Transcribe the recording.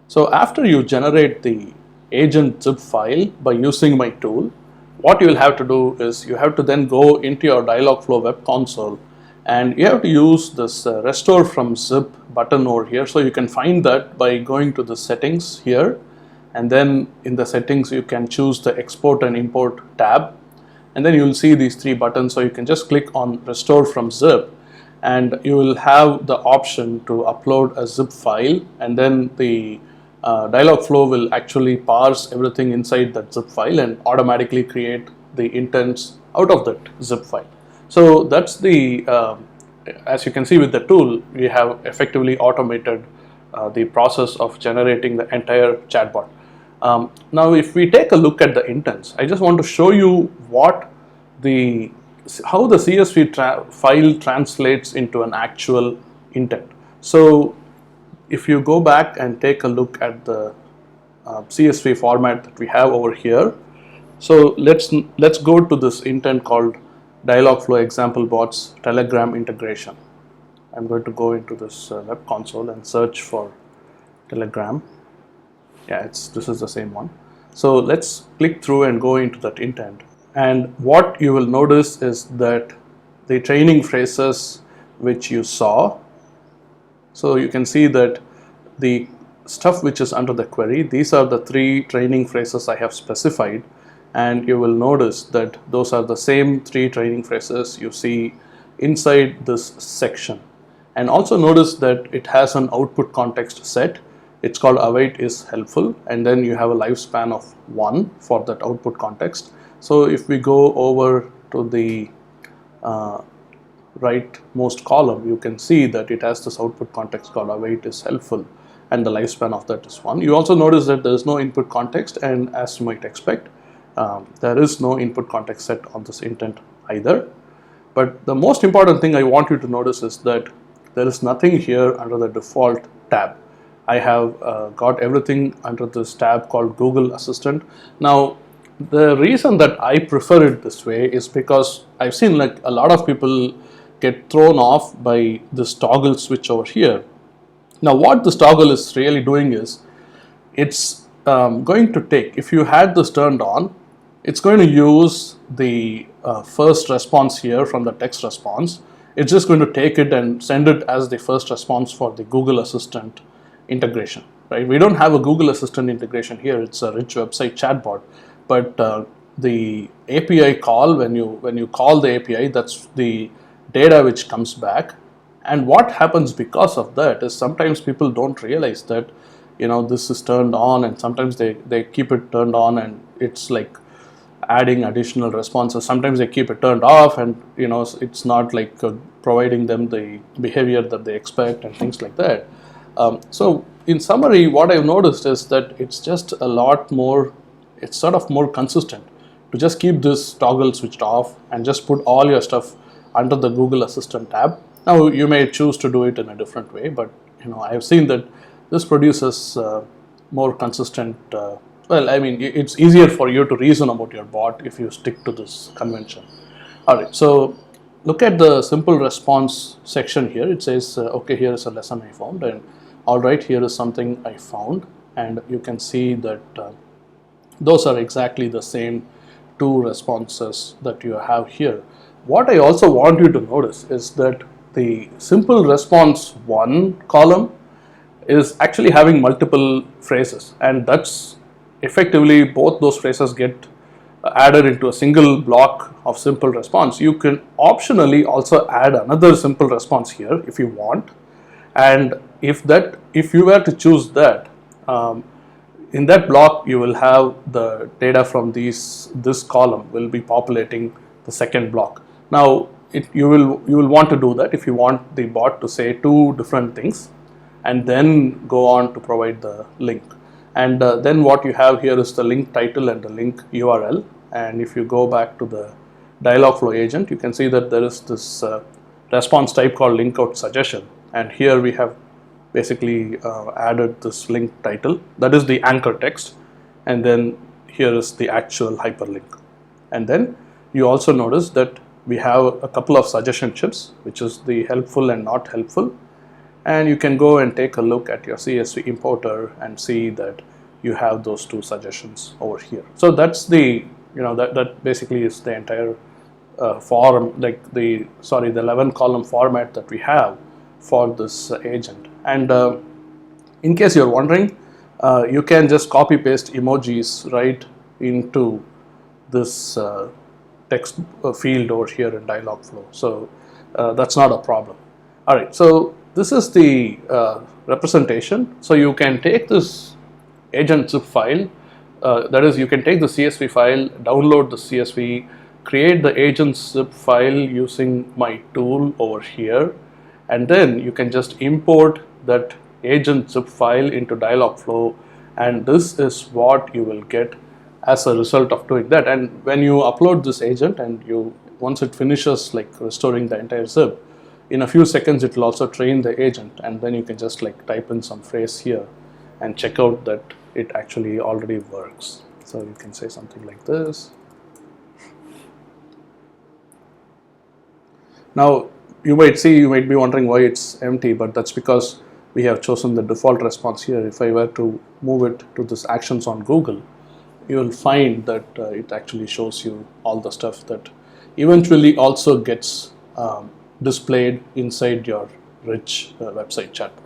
So after you generate the agent zip file by using my tool, what you will have to do is you have to then go into your Dialogflow web console and you have to use this restore from zip button over here. So you can find that by going to the settings here, and then in the settings you can choose the export and import tab, and then you will see these three buttons. So you can just click on restore from zip and you will have the option to upload a zip file, and then the Dialogflow will actually parse everything inside that zip file and automatically create the intents out of that zip file. So that's the, as you can see with the tool, we have effectively automated the process of generating the entire chatbot. Now if we take a look at the intents, I just want to show you how the CSV file translates into an actual intent. So if you go back and take a look at the CSV format that we have over here, so let's go to this intent called Dialogflow example bots Telegram integration. I'm going to go into this web console and search for Telegram. Yeah, this is the same one. So let's click through and go into that intent. And what you will notice is that the training phrases which you saw, so you can see that the stuff which is under the query, these are the three training phrases I have specified, and you will notice that those are the same three training phrases you see inside this section. And also notice that it has an output context set. It's called await is helpful, and then you have a lifespan of 1 for that output context. So if we go over to the rightmost column, you can see that it has this output context called await is helpful, and the lifespan of that is 1. You also notice that there is no input context, and as you might expect, there is no input context set on this intent either. But the most important thing I want you to notice is that there is nothing here under the default tab. I have got everything under this tab called Google Assistant. Now, the reason that I prefer it this way is because I've seen like a lot of people get thrown off by this toggle switch over here. Now what this toggle is really doing is it's going to take, if you had this turned on, it's going to use the first response here from the text response. It's just going to take it and send it as the first response for the Google Assistant integration, right? We don't have a Google Assistant integration here. It's a rich website chatbot, but the API call, when you call the API, that's the data which comes back. And what happens because of that is sometimes people don't realize that, you know, this is turned on, and sometimes they keep it turned on and it's like adding additional responses. Sometimes they keep it turned off, and you know, it's not like providing them the behavior that they expect and things like that. So in summary, what I've noticed is that it's just a lot more, it's sort of more consistent to just keep this toggle switched off and just put all your stuff under the Google Assistant tab. Now you may choose to do it in a different way, but you know, I have seen that this produces more consistent, well, I mean, it's easier for you to reason about your bot if you stick to this convention. Alright, so look at the simple response section here. It says, okay, here is a lesson I found, and alright, here is something I found, and you can see that those are exactly the same two responses that you have here. What I also want you to notice is that the simple response 1 column is actually having multiple phrases, and that's effectively both those phrases get added into a single block of simple response. You can optionally also add another simple response here if you want, and if you were to choose that, in that block you will have the data from this column will be populating the second block. Now you will want to do that if you want the bot to say two different things and then go on to provide the link. And then what you have here is the link title and the link URL. And if you go back to the Dialogflow agent, you can see that there is this response type called link out suggestion. And here we have basically added this link title, that is the anchor text, and then here is the actual hyperlink. And then you also notice that we have a couple of suggestion chips, which is the helpful and not helpful. and you can go and take a look at your CSV importer and see that you have those two suggestions over here. So that's the, that basically is the entire form, like the 11 column format that we have for this agent. And in case you're wondering, you can just copy paste emojis right into this text field over here in Dialogflow. So that's not a problem. All right, so this is the representation. So you can take this agent zip file, that is, you can take the CSV file, download the CSV, create the agent zip file using my tool over here, and then you can just import that agent zip file into Dialogflow, and this is what you will get as a result of doing that. And when you upload this agent and once it finishes like restoring the entire zip, in a few seconds it will also train the agent, and then you can just like type in some phrase here and check out that it actually already works. So you can say something like this. Now you might be wondering why it's empty, but that's because we have chosen the default response here. If I were to move it to this actions on Google, you will find that it actually shows you all the stuff that eventually also gets displayed inside your rich website chatbot.